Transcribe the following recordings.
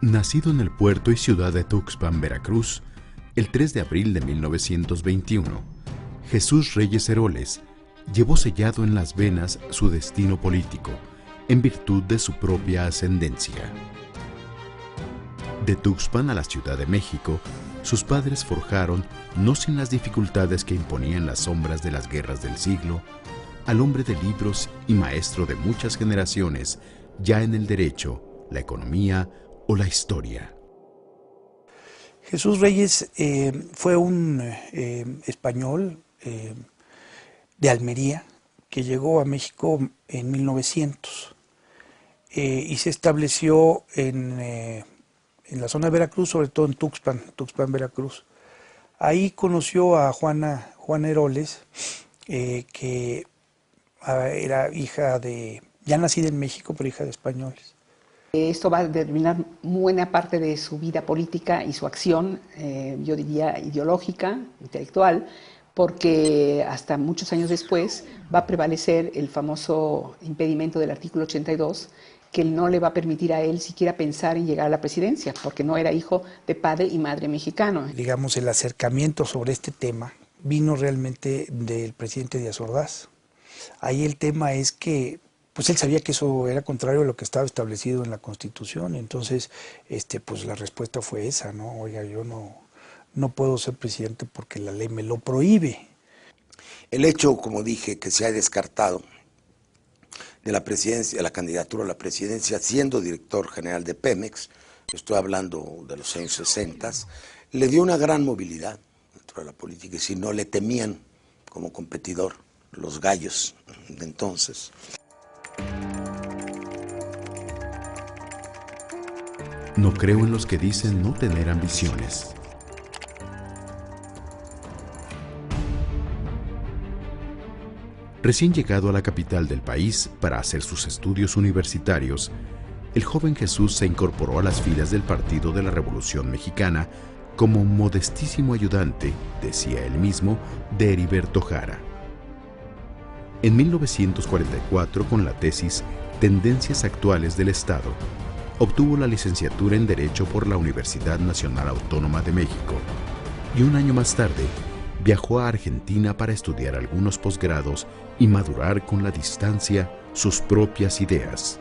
Nacido en el puerto y ciudad de Tuxpan, Veracruz, el 3 de abril de 1921, Jesús Reyes Heroles llevó sellado en las venas su destino político, en virtud de su propia ascendencia. De Tuxpan a la Ciudad de México, sus padres forjaron, no sin las dificultades que imponían las sombras de las guerras del siglo, al hombre de libros y maestro de muchas generaciones, ya en el derecho, la economía o la historia. Jesús Reyes fue un español de Almería que llegó a México en 1900 y se estableció en la zona de Veracruz, sobre todo en Tuxpan, Veracruz. Ahí conoció a Juana Heroles, que era hija de, ya nacida en México, pero hija de españoles. Esto va a determinar buena parte de su vida política y su acción, yo diría ideológica, intelectual, porque hasta muchos años después va a prevalecer el famoso impedimento del artículo 82, que no le va a permitir a él siquiera pensar en llegar a la presidencia, porque no era hijo de padre y madre mexicano. Digamos, el acercamiento sobre este tema vino realmente del presidente Díaz Ordaz. Ahí el tema es que pues él sabía que eso era contrario a lo que estaba establecido en la Constitución, entonces pues la respuesta fue esa, ¿no? Oiga, yo no puedo ser presidente porque la ley me lo prohíbe. El hecho, como dije, que se ha descartado de la presidencia, de la candidatura a la presidencia, siendo director general de Pemex, estoy hablando de los años 60, le dio una gran movilidad dentro de la política, y si no le temían como competidor los gallos de entonces. No creo en los que dicen no tener ambiciones. Recién llegado a la capital del país para hacer sus estudios universitarios, el joven Jesús se incorporó a las filas del Partido de la Revolución Mexicana como modestísimo ayudante, decía él mismo, de Heriberto Jara. En 1944, con la tesis Tendencias Actuales del Estado, obtuvo la licenciatura en Derecho por la Universidad Nacional Autónoma de México y un año más tarde viajó a Argentina para estudiar algunos posgrados y madurar con la distancia sus propias ideas.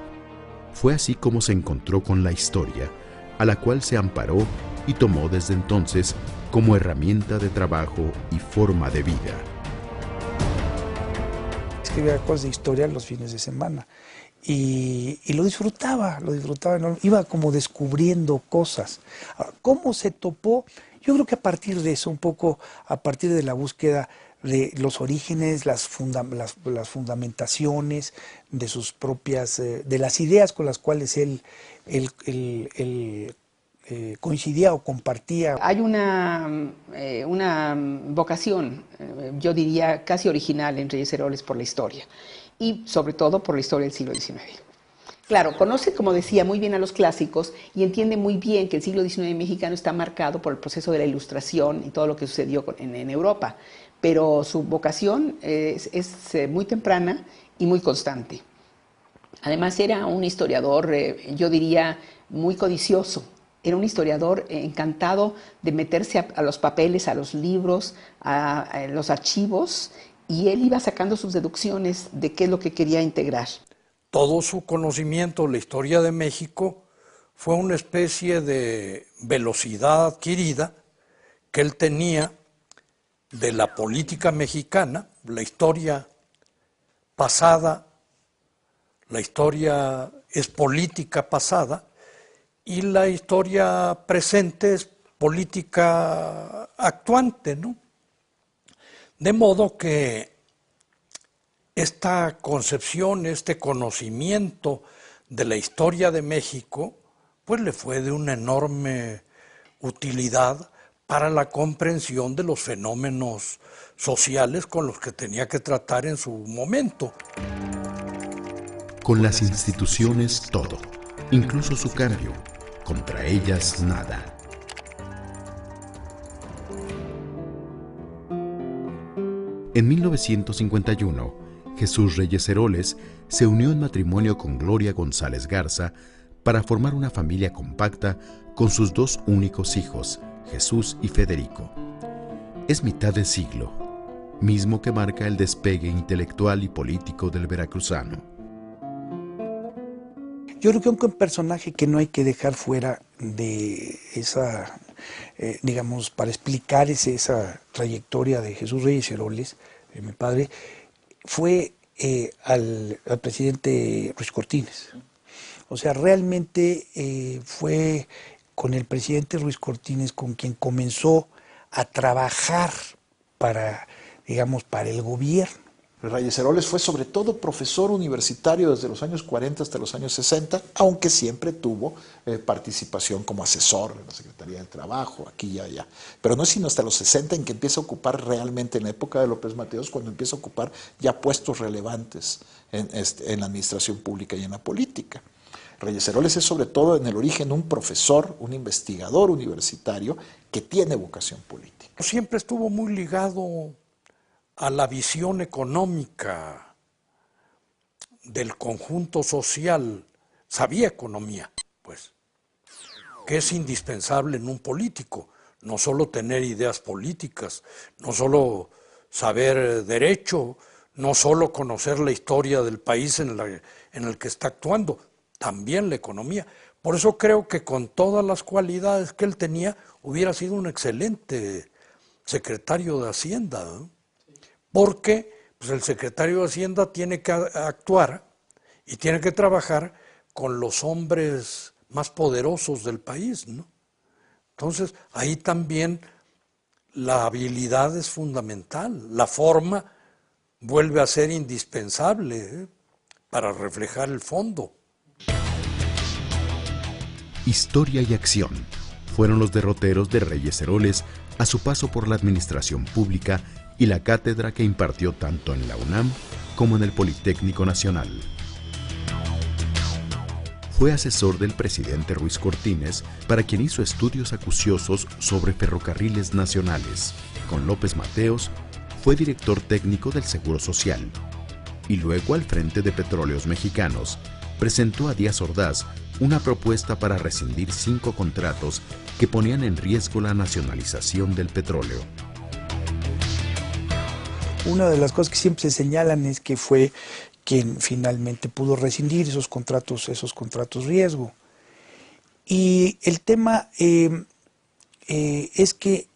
Fue así como se encontró con la historia, a la cual se amparó y tomó desde entonces como herramienta de trabajo y forma de vida. Escribía cosas de historia los fines de semana y lo disfrutaba, ¿no? Iba como descubriendo cosas. Ahora, ¿cómo se topó? Yo creo que a partir de eso, un poco a partir de la búsqueda de los orígenes, las fundamentaciones de sus propias, de las ideas con las cuales él coincidía o compartía. Hay una vocación, yo diría casi original en Reyes Heroles por la historia y sobre todo por la historia del siglo XIX. Claro, conoce, como decía, muy bien a los clásicos y entiende muy bien que el siglo XIX mexicano está marcado por el proceso de la Ilustración y todo lo que sucedió en Europa, pero su vocación es muy temprana y muy constante. Además era un historiador, yo diría, muy codicioso. Era un historiador encantado de meterse a los papeles, a los libros, a los archivos, y él iba sacando sus deducciones de qué es lo que quería integrar. Todo su conocimiento de la historia de México fue una especie de velocidad adquirida que él tenía de la política mexicana, la historia pasada, la historia es política pasada, y la historia presente es política actuante, ¿no? De modo que esta concepción, este conocimiento de la historia de México, pues le fue de una enorme utilidad para la comprensión de los fenómenos sociales con los que tenía que tratar en su momento. Con las instituciones todo, incluso su cambio, contra ellas nada. En 1951, Jesús Reyes Heroles se unió en matrimonio con Gloria González Garza para formar una familia compacta con sus dos únicos hijos, Jesús y Federico. Es mitad de siglo, mismo que marca el despegue intelectual y político del veracruzano. Yo creo que un personaje que no hay que dejar fuera de esa, digamos, para explicar esa trayectoria de Jesús Reyes Heroles, mi padre, fue al presidente Ruiz Cortines. O sea, realmente fue con el presidente Ruiz Cortines con quien comenzó a trabajar para, digamos, para el gobierno. Reyes Heroles fue sobre todo profesor universitario desde los años 40 hasta los años 60, aunque siempre tuvo participación como asesor en la Secretaría del Trabajo, aquí y allá. Pero no es sino hasta los 60 en que empieza a ocupar realmente, en la época de López Mateos, cuando empieza a ocupar ya puestos relevantes en la administración pública y en la política. Reyes Heroles es sobre todo en el origen un profesor, un investigador universitario que tiene vocación política. Siempre estuvo muy ligado a la visión económica del conjunto social. Sabía economía, pues, que es indispensable en un político, no solo tener ideas políticas, no solo saber derecho, no solo conocer la historia del país en el que está actuando, también la economía. Por eso creo que con todas las cualidades que él tenía, hubiera sido un excelente secretario de Hacienda, ¿no? Porque pues, el secretario de Hacienda tiene que actuar y tiene que trabajar con los hombres más poderosos del país, ¿no? Entonces, ahí también la habilidad es fundamental, la forma vuelve a ser indispensable para reflejar el fondo. Historia y acción fueron los derroteros de Reyes Heroles a su paso por la administración pública y la cátedra que impartió tanto en la UNAM como en el Politécnico Nacional. Fue asesor del presidente Ruiz Cortines, para quien hizo estudios acuciosos sobre ferrocarriles nacionales. Con López Mateos fue director técnico del Seguro Social y luego al frente de Petróleos Mexicanos presentó a Díaz Ordaz una propuesta para rescindir 5 contratos que ponían en riesgo la nacionalización del petróleo. Una de las cosas que siempre se señalan es que fue quien finalmente pudo rescindir esos contratos riesgo. Y el tema es que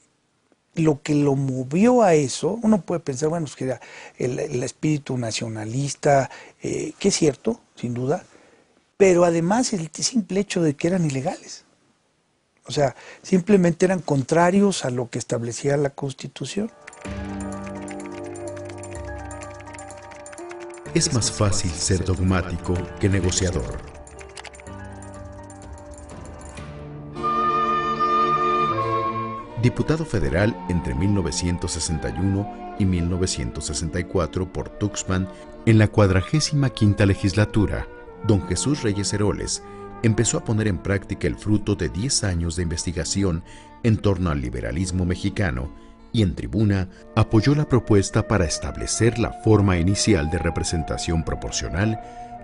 lo que lo movió a eso, uno puede pensar, bueno, es que era el espíritu nacionalista, que es cierto, sin duda, pero además el simple hecho de que eran ilegales. O sea, simplemente eran contrarios a lo que establecía la Constitución. Es más fácil ser dogmático que negociador. Diputado federal entre 1961 y 1964 por Tuxpan, en la 45ª legislatura, don Jesús Reyes Heroles empezó a poner en práctica el fruto de 10 años de investigación en torno al liberalismo mexicano y en tribuna apoyó la propuesta para establecer la forma inicial de representación proporcional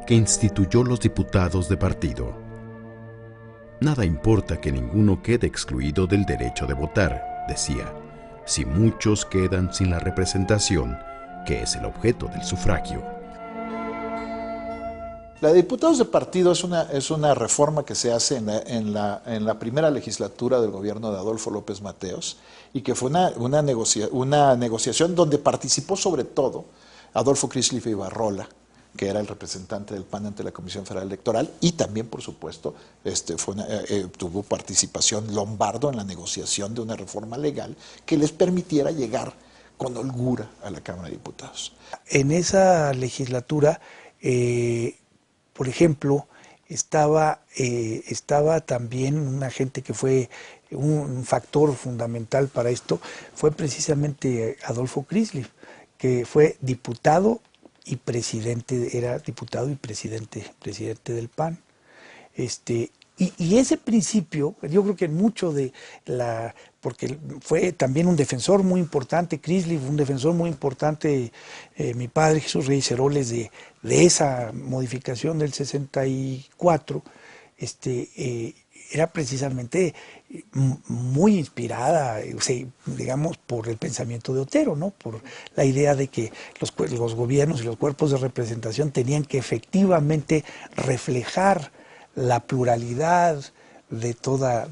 que instituyó los diputados de partido. Nada importa que ninguno quede excluido del derecho de votar, decía, si muchos quedan sin la representación, que es el objeto del sufragio. La de diputados de partido es una reforma que se hace en la primera legislatura del gobierno de Adolfo López Mateos y que fue una negociación donde participó sobre todo Adolfo Crisliff Ibarrola, que era el representante del PAN ante la Comisión Federal Electoral, y también, por supuesto, tuvo participación Lombardo en la negociación de una reforma legal que les permitiera llegar con holgura a la Cámara de Diputados. En esa legislatura, por ejemplo, estaba también una gente que fue un factor fundamental para esto, fue precisamente Adolfo Crisliff, que fue diputado y presidente, era diputado y presidente del PAN. Y ese principio, yo creo que mucho de porque fue también un defensor muy importante, Crisliff, un defensor muy importante, mi padre Jesús Reyes Heroles, de esa modificación del 64, era precisamente muy inspirada, digamos, por el pensamiento de Otero, ¿no? Por la idea de que los gobiernos y los cuerpos de representación tenían que efectivamente reflejar la pluralidad de toda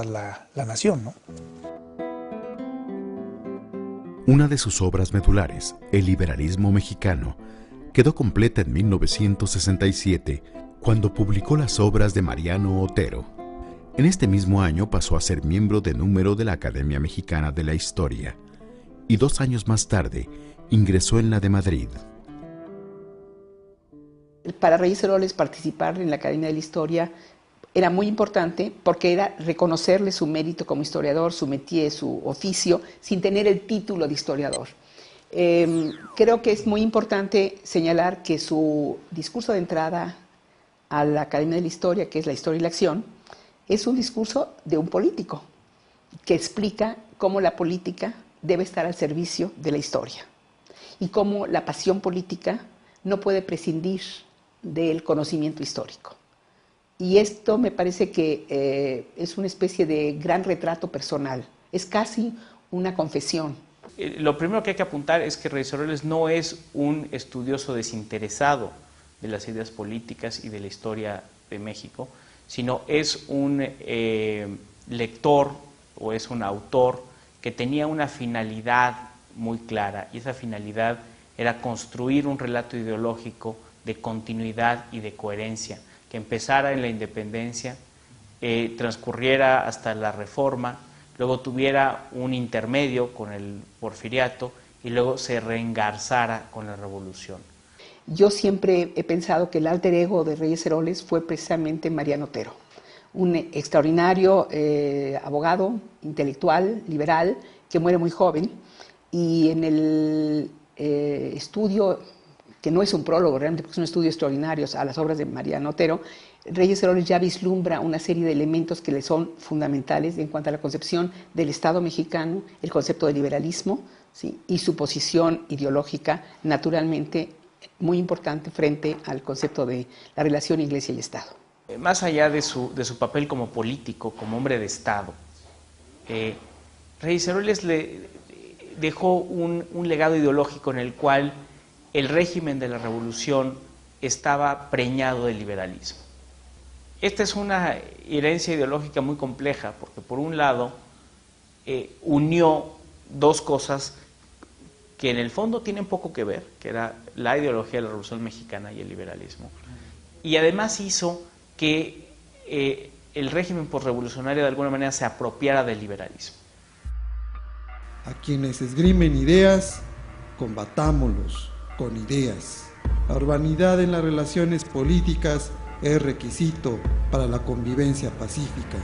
la nación, ¿no? Una de sus obras medulares, El liberalismo mexicano, quedó completa en 1967, cuando publicó las obras de Mariano Otero. En este mismo año pasó a ser miembro de número de la Academia Mexicana de la Historia, y 2 años más tarde ingresó en la de Madrid. Para Reyes Heroles participar en la Academia de la Historia era muy importante porque era reconocerle su mérito como historiador, su métier, su oficio, sin tener el título de historiador. Creo que es muy importante señalar que su discurso de entrada a la Academia de la Historia, que es La Historia y la Acción, es un discurso de un político que explica cómo la política debe estar al servicio de la historia y cómo la pasión política no puede prescindir del conocimiento histórico. Y esto me parece que es una especie de gran retrato personal, es casi una confesión. Lo primero que hay que apuntar es que Reyes Heroles no es un estudioso desinteresado de las ideas políticas y de la historia de México, sino es un lector o es un autor que tenía una finalidad muy clara, y esa finalidad era construir un relato ideológico de continuidad y de coherencia, que empezara en la independencia, transcurriera hasta la Reforma, luego tuviera un intermedio con el Porfiriato y luego se reengarzara con la Revolución. Yo siempre he pensado que el alter ego de Reyes Heroles fue precisamente Mariano Otero, un extraordinario abogado, intelectual, liberal, que muere muy joven, y en el estudio, que no es un prólogo realmente, porque es un estudio extraordinario a las obras de Mariano Otero, Reyes Heroles ya vislumbra una serie de elementos que le son fundamentales en cuanto a la concepción del Estado mexicano, el concepto de liberalismo, ¿sí?, y su posición ideológica, naturalmente muy importante frente al concepto de la relación Iglesia y Estado. Más allá de su papel como político, como hombre de Estado, Reyes Heroles le dejó un legado ideológico en el cual el régimen de la Revolución estaba preñado de liberalismo. Esta es una herencia ideológica muy compleja, porque por un lado unió dos cosas que en el fondo tienen poco que ver, que era la ideología de la Revolución Mexicana y el liberalismo, y además hizo que el régimen posrevolucionario de alguna manera se apropiara del liberalismo. A quienes esgrimen ideas, combatámoslos con ideas. La urbanidad en las relaciones políticas es requisito para la convivencia pacífica.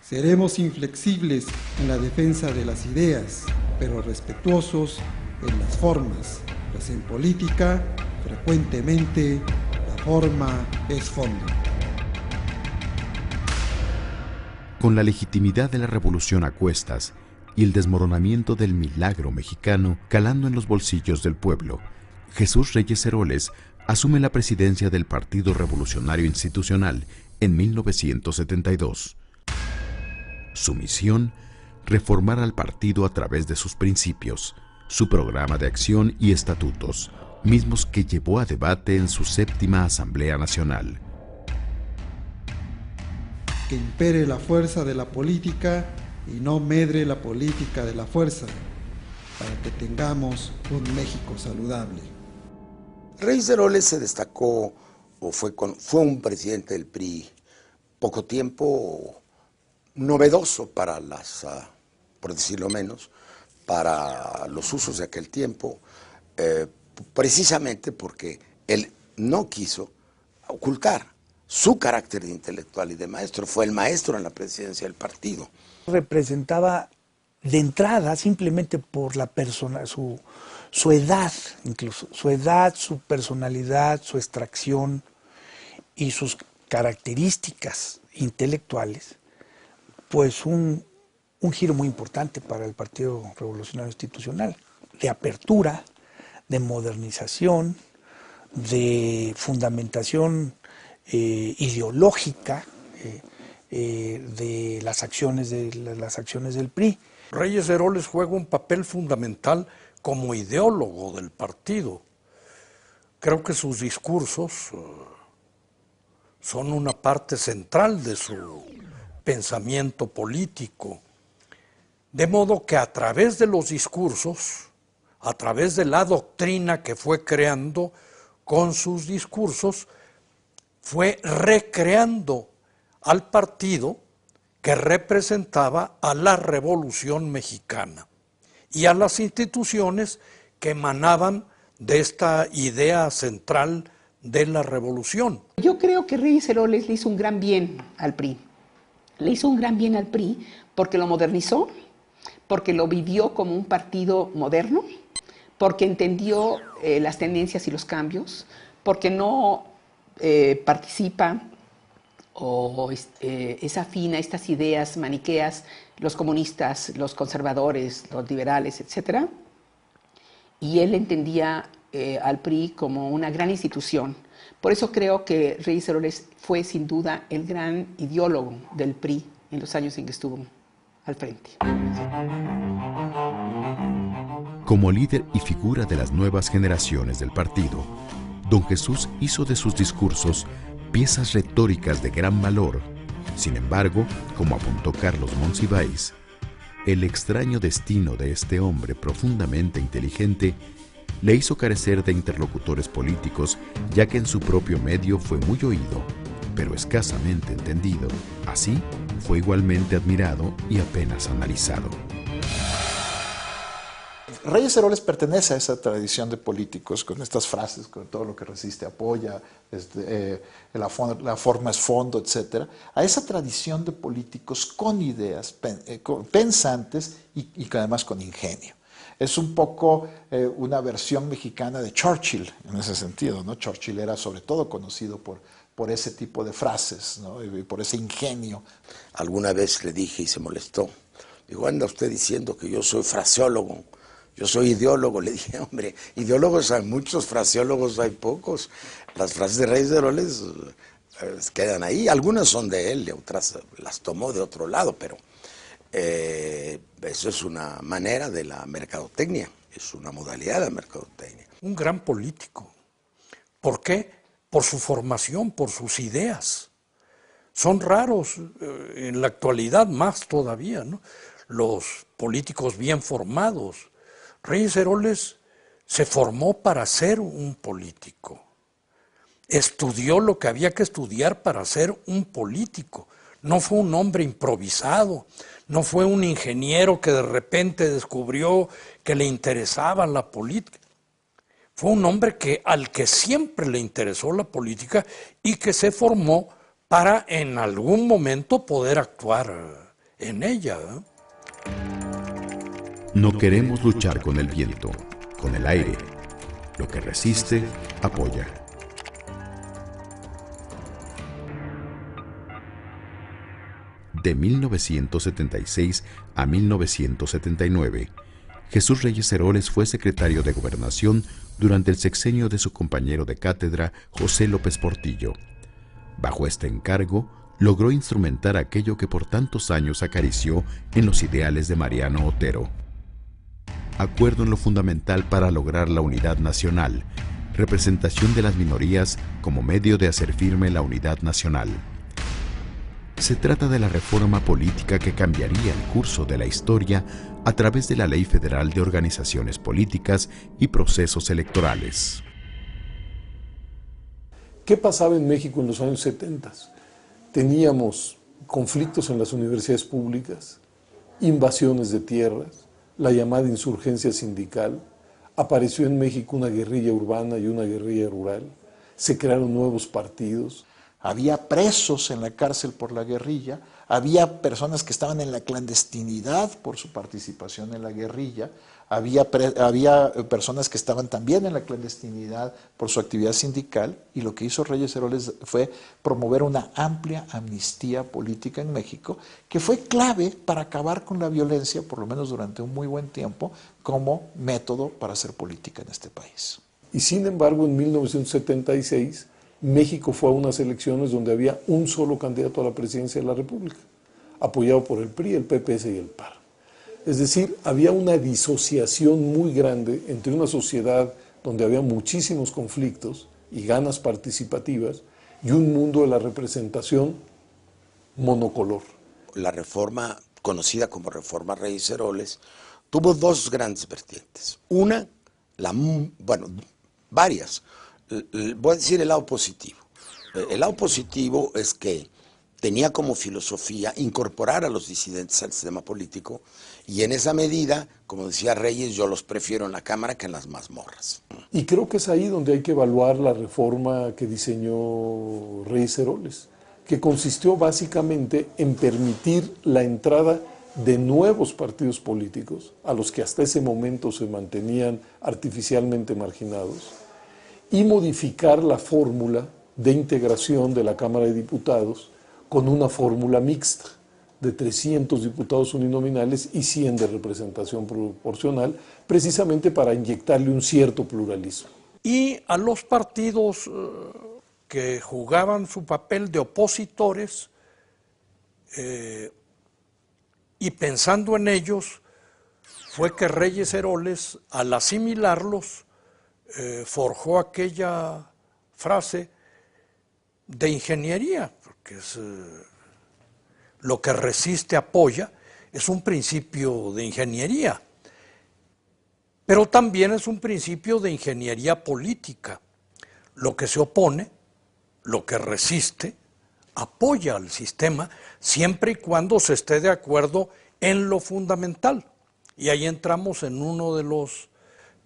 Seremos inflexibles en la defensa de las ideas, pero respetuosos en las formas, pues en política frecuentemente la forma es fondo. Con la legitimidad de la revolución a cuestas y el desmoronamiento del milagro mexicano calando en los bolsillos del pueblo, Jesús Reyes Heroles asume la presidencia del Partido Revolucionario Institucional en 1972. Su misión, reformar al partido a través de sus principios, su programa de acción y estatutos, mismos que llevó a debate en su 7ª Asamblea Nacional. Que impere la fuerza de la política y no medre la política de la fuerza, para que tengamos un México saludable. Reyes Heroles se destacó, o fue un presidente del PRI poco tiempo, novedoso para por decirlo menos, para los usos de aquel tiempo, precisamente porque él no quiso ocultar su carácter de intelectual y de maestro. Fue el maestro en la presidencia del partido. Representaba de entrada, simplemente por la persona, su edad, incluso, su edad, su personalidad, su extracción y sus características intelectuales, pues un giro muy importante para el Partido Revolucionario Institucional, de apertura, de modernización, de fundamentación ideológica de las acciones del PRI. Reyes Heroles juega un papel fundamental como ideólogo del partido. Creo que sus discursos son una parte central de su pensamiento político. De modo que a través de los discursos, a través de la doctrina que fue creando con sus discursos, fue recreando al partido que representaba a la Revolución Mexicana y a las instituciones que emanaban de esta idea central de la revolución. Yo creo que Reyes Heroles le hizo un gran bien al PRI. Le hizo un gran bien al PRI porque lo modernizó, porque lo vivió como un partido moderno, porque entendió las tendencias y los cambios, porque no participa o es afín a estas ideas maniqueas, los comunistas, los conservadores, los liberales, etc. Y él entendía al PRI como una gran institución. Por eso creo que Reyes Heroles fue sin duda el gran ideólogo del PRI en los años en que estuvo al frente. Como líder y figura de las nuevas generaciones del partido, don Jesús hizo de sus discursos piezas retóricas de gran valor. Sin embargo, como apuntó Carlos Monsiváis, el extraño destino de este hombre profundamente inteligente le hizo carecer de interlocutores políticos, ya que en su propio medio fue muy oído, pero escasamente entendido. Así, fue igualmente admirado y apenas analizado. Reyes Heroles pertenece a esa tradición de políticos con estas frases, con todo lo que resiste apoya, la forma es fondo, etc. A esa tradición de políticos con ideas, pensantes y además con ingenio. Es un poco una versión mexicana de Churchill en ese sentido, ¿no? Churchill era sobre todo conocido por ese tipo de frases, ¿no? Y por ese ingenio. Alguna vez le dije y se molestó. Digo, anda usted diciendo que yo soy fraseólogo. Yo soy ideólogo. Le dije, hombre, ideólogos hay muchos, fraseólogos hay pocos. Las frases de Reyes Heroles quedan ahí. Algunas son de él, otras las tomó de otro lado, pero eso es una manera de la mercadotecnia, es una modalidad de la mercadotecnia. Un gran político. ¿Por qué? Por su formación, por sus ideas. Son raros, en la actualidad más todavía, ¿no? Los políticos bien formados. Reyes Heroles se formó para ser un político. Estudió lo que había que estudiar para ser un político. No fue un hombre improvisado, no fue un ingeniero que de repente descubrió que le interesaba la política. Fue un hombre al que siempre le interesó la política y que se formó para en algún momento poder actuar en ella. No queremos luchar con el viento, con el aire. Lo que resiste, apoya. De 1976 a 1979, Jesús Reyes Heroles fue secretario de Gobernación durante el sexenio de su compañero de cátedra, José López Portillo. Bajo este encargo, logró instrumentar aquello que por tantos años acarició en los ideales de Mariano Otero. Acuerdo en lo fundamental para lograr la unidad nacional, representación de las minorías como medio de hacer firme la unidad nacional. Se trata de la reforma política que cambiaría el curso de la historia a través de la Ley Federal de Organizaciones Políticas y Procesos Electorales. ¿Qué pasaba en México en los años 70? Teníamos conflictos en las universidades públicas, invasiones de tierras, la llamada insurgencia sindical, apareció en México una guerrilla urbana y una guerrilla rural, se crearon nuevos partidos. Había presos en la cárcel por la guerrilla, había personas que estaban en la clandestinidad por su participación en la guerrilla, había personas que estaban también en la clandestinidad por su actividad sindical, y lo que hizo Reyes Heroles fue promover una amplia amnistía política en México, que fue clave para acabar con la violencia, por lo menos durante un muy buen tiempo, como método para hacer política en este país. Y sin embargo, en 1976, México fue a unas elecciones donde había un solo candidato a la presidencia de la República, apoyado por el PRI, el PPS y el PAR. Es decir, había una disociación muy grande entre una sociedad donde había muchísimos conflictos y ganas participativas y un mundo de la representación monocolor. La reforma, conocida como Reforma Reyes Heroles, tuvo dos grandes vertientes. Una, varias. Voy a decir el lado positivo. El lado positivo es que tenía como filosofía incorporar a los disidentes al sistema político y en esa medida, como decía Reyes, yo los prefiero en la Cámara que en las mazmorras. Y creo que es ahí donde hay que evaluar la reforma que diseñó Reyes Heroles, que consistió básicamente en permitir la entrada de nuevos partidos políticos, a los que hasta ese momento se mantenían artificialmente marginados, y modificar la fórmula de integración de la Cámara de Diputados con una fórmula mixta de 300 diputados uninominales y 100 de representación proporcional, precisamente para inyectarle un cierto pluralismo. Y a los partidos que jugaban su papel de opositores, y pensando en ellos, fue que Reyes Heroles, al asimilarlos, forjó aquella frase de ingeniería, porque es lo que resiste apoya, es un principio de ingeniería, pero también es un principio de ingeniería política. Lo que se opone, lo que resiste, apoya al sistema siempre y cuando se esté de acuerdo en lo fundamental. Y ahí entramos en uno de los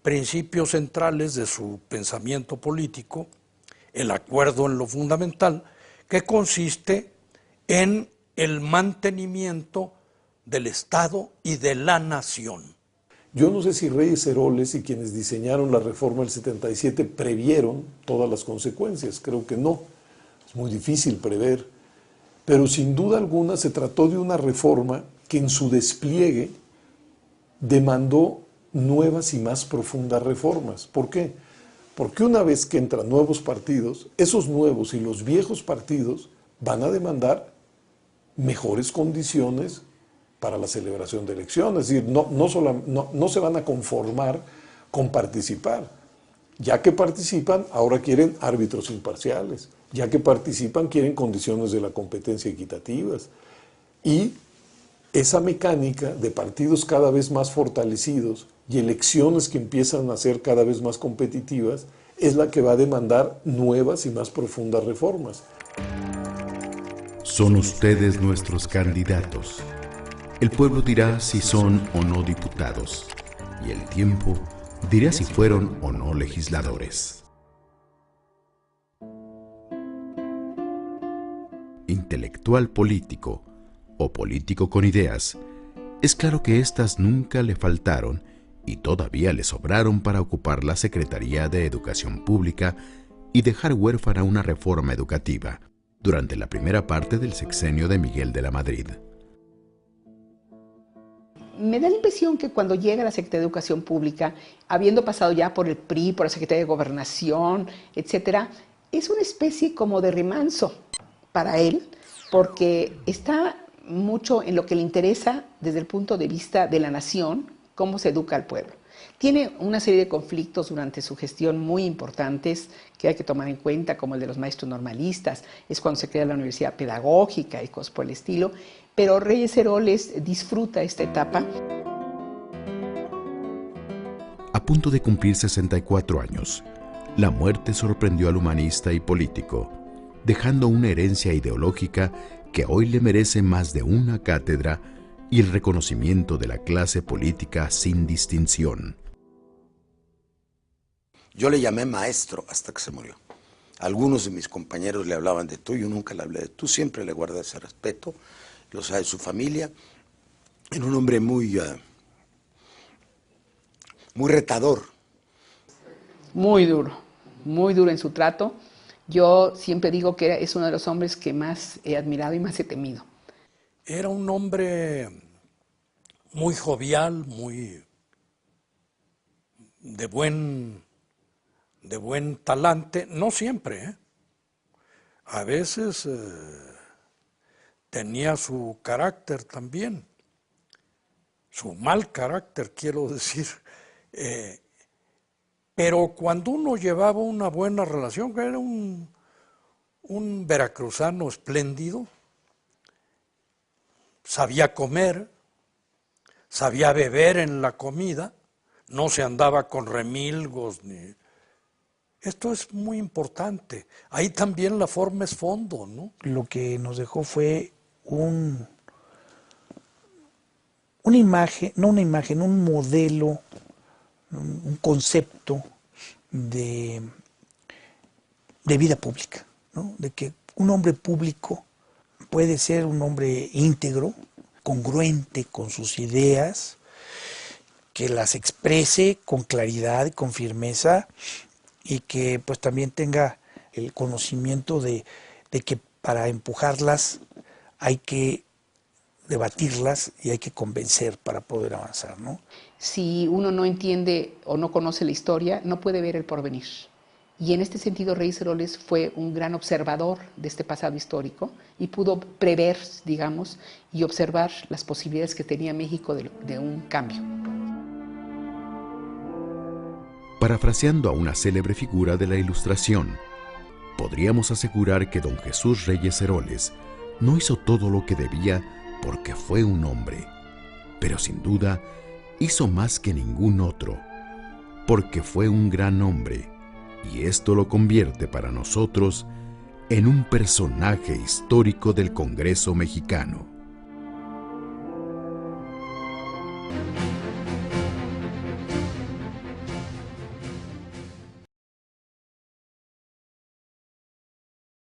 principios centrales de su pensamiento político, el acuerdo en lo fundamental, que consiste en el mantenimiento del Estado y de la nación. Yo no sé si Reyes Heroles y quienes diseñaron la reforma del 77 previeron todas las consecuencias, creo que no, es muy difícil prever, pero sin duda alguna se trató de una reforma que en su despliegue demandó nuevas y más profundas reformas. ¿Por qué? Porque una vez que entran nuevos partidos, esos nuevos y los viejos partidos van a demandar mejores condiciones para la celebración de elecciones. Es decir, no se van a conformar con participar. Ya que participan, ahora quieren árbitros imparciales. Ya que participan, quieren condiciones de la competencia equitativas. Y esa mecánica de partidos cada vez más fortalecidos y elecciones que empiezan a ser cada vez más competitivas es la que va a demandar nuevas y más profundas reformas. Son ustedes nuestros candidatos. El pueblo dirá si son o no diputados, y el tiempo dirá si fueron o no legisladores. Intelectual político o político con ideas, es claro que éstas nunca le faltaron y todavía le sobraron para ocupar la Secretaría de Educación Pública y dejar huérfana una reforma educativa durante la primera parte del sexenio de Miguel de la Madrid. Me da la impresión que cuando llega a la Secretaría de Educación Pública, habiendo pasado ya por el PRI, por la Secretaría de Gobernación, etcétera, es una especie como de remanso para él, porque está mucho en lo que le interesa desde el punto de vista de la nación, cómo se educa al pueblo. Tiene una serie de conflictos durante su gestión muy importantes que hay que tomar en cuenta, como el de los maestros normalistas, es cuando se crea la Universidad Pedagógica y cosas por el estilo, pero Reyes Heroles disfruta esta etapa. A punto de cumplir 64 años, la muerte sorprendió al humanista y político, dejando una herencia ideológica que hoy le merece más de una cátedra y el reconocimiento de la clase política sin distinción. Yo le llamé maestro hasta que se murió. Algunos de mis compañeros le hablaban de tú, yo nunca le hablé de tú, siempre le guardé ese respeto, lo sabe su familia. Era un hombre muy retador. Muy duro en su trato. Yo siempre digo que es uno de los hombres que más he admirado y más he temido. Era un hombre muy jovial, muy de buen talante, no siempre, a veces tenía su carácter también, su mal carácter, quiero decir. Pero cuando uno llevaba una buena relación, que era un veracruzano espléndido, sabía comer, sabía beber en la comida, no se andaba con remilgos ni... Esto es muy importante. Ahí también la forma es fondo, ¿no? Lo que nos dejó fue una imagen, no una imagen, un modelo, un concepto de vida pública, ¿no? De que un hombre público puede ser un hombre íntegro, congruente con sus ideas, que las exprese con claridad y con firmeza, y que pues también tenga el conocimiento de que para empujarlas hay que debatirlas y hay que convencer para poder avanzar, ¿no? Si uno no entiende o no conoce la historia, no puede ver el porvenir. Y en este sentido, Reyes Heroles fue un gran observador de este pasado histórico y pudo prever, digamos, y observar las posibilidades que tenía México de un cambio. Parafraseando a una célebre figura de la Ilustración, podríamos asegurar que don Jesús Reyes Heroles no hizo todo lo que debía porque fue un hombre, pero sin duda hizo más que ningún otro, porque fue un gran hombre, y esto lo convierte para nosotros en un personaje histórico del Congreso mexicano.